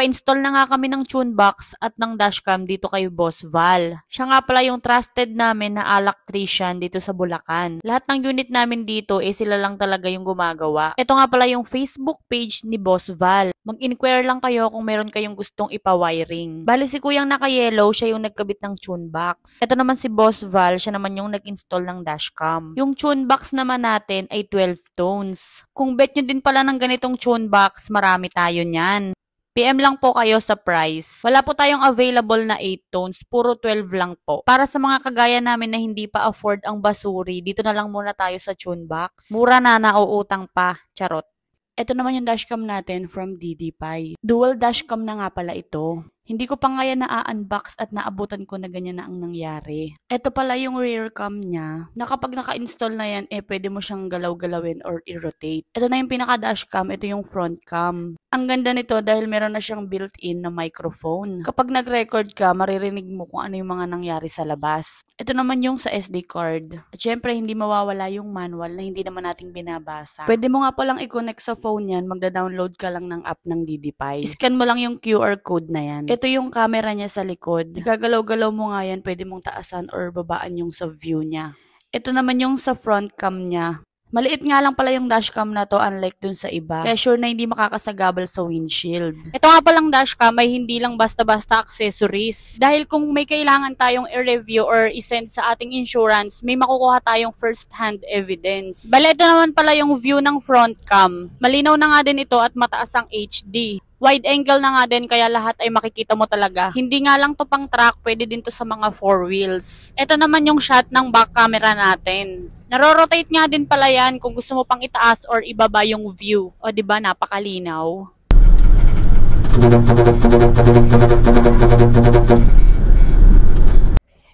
Nagpa-install na nga kami ng Tunebox at ng dashcam dito kay Boss Val. Siya nga pala yung trusted namin na electrician dito sa Bulacan. Lahat ng unit namin dito sila lang talaga yung gumagawa. Ito nga pala yung Facebook page ni Boss Val. Mag-inquire lang kayo kung meron kayong gustong ipa-wiring. Bali si Kuyang naka-yellow, siya yung nagkabit ng Tunebox. Ito naman si Boss Val, siya naman yung nag-install ng dashcam. Yung Tunebox naman natin ay 12 tones. Kung bet nyo din pala ng ganitong Tunebox, marami tayo niyan. PM lang po kayo sa price. Wala po tayong available na 8 tones, puro 12 lang po. Para sa mga kagaya namin na hindi pa afford ang basuri, dito na lang muna tayo sa Tunebox. Mura na, nauutang pa. Charot. Ito naman yung dashcam natin from DDPi. Dual dashcam na nga pala ito. Hindi ko pa nga yan na-unbox at naabutan ko na ganyan na ang nangyari. Ito pala yung rear cam niya, na kapag naka-install na yan, pwede mo siyang galaw-galawin or i-rotate. Ito na yung pinaka-dashcam, ito yung front cam. Ang ganda nito dahil meron na siyang built-in na microphone. Kapag nag-record ka, maririnig mo kung ano yung mga nangyari sa labas. Ito naman yung sa SD card. At syempre, hindi mawawala yung manual na hindi naman nating binabasa. Pwede mo nga palang i-connect sa phone yan, magda-download ka lang ng app ng DDPi. Scan mo lang yung QR code na yan. Ito yung camera niya sa likod. Gagalaw-galaw mo nga yan, pwede mong taasan or babaan yung sa view niya. Ito naman yung sa front cam niya. Maliit nga lang pala yung dashcam na to unlike dun sa iba. Kaya sure na hindi makakasagabal sa windshield. Ito nga palang dashcam ay hindi lang basta-basta accessories. Dahil kung may kailangan tayong i-review or i-send sa ating insurance, may makukuha tayong first-hand evidence. Bale, ito naman pala yung view ng front cam. Malinaw na nga din ito at mataas ang HD. Wide angle na nga din kaya lahat ay makikita mo talaga. Hindi nga lang to pang track, pwede din to sa mga 4 wheels. Ito naman yung shot ng back camera natin. Naro-rotate nga din pala yan kung gusto mo pang itaas or ibaba yung view. O diba, napakalinaw.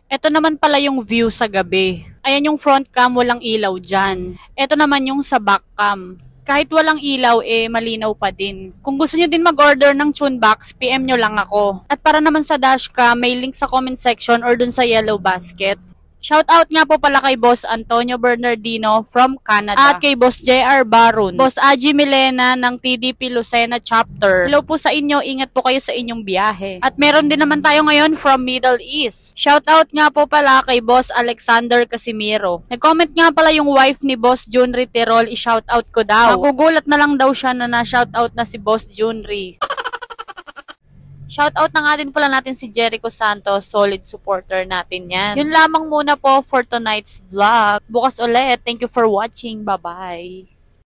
Ito naman pala yung view sa gabi. Ayan yung front cam, walang ilaw dyan. Ito naman yung sa back cam. Kahit walang ilaw, malinaw pa din. Kung gusto nyo din mag-order ng Tunebox, PM nyo lang ako. At para naman sa dashcam, may link sa comment section or dun sa yellow basket. Shoutout nga po pala kay Boss Antonio Bernardino from Canada. At kay Boss JR Barun. Boss Aji Milena ng TDP Lucena Chapter. Hello po sa inyo, ingat po kayo sa inyong biyahe. At meron din naman tayo ngayon from Middle East. Shoutout nga po pala kay Boss Alexander Casimiro. Nag-comment nga pala yung wife ni Boss Junri Tirol, i-shoutout ko daw. Magugulat na lang daw siya na na-shoutout na si Boss Junri. Shoutout na nga din pala natin si Jericho Santos, solid supporter natin yan. Yun lamang muna po for tonight's vlog. Bukas ulit. Thank you for watching. Bye-bye.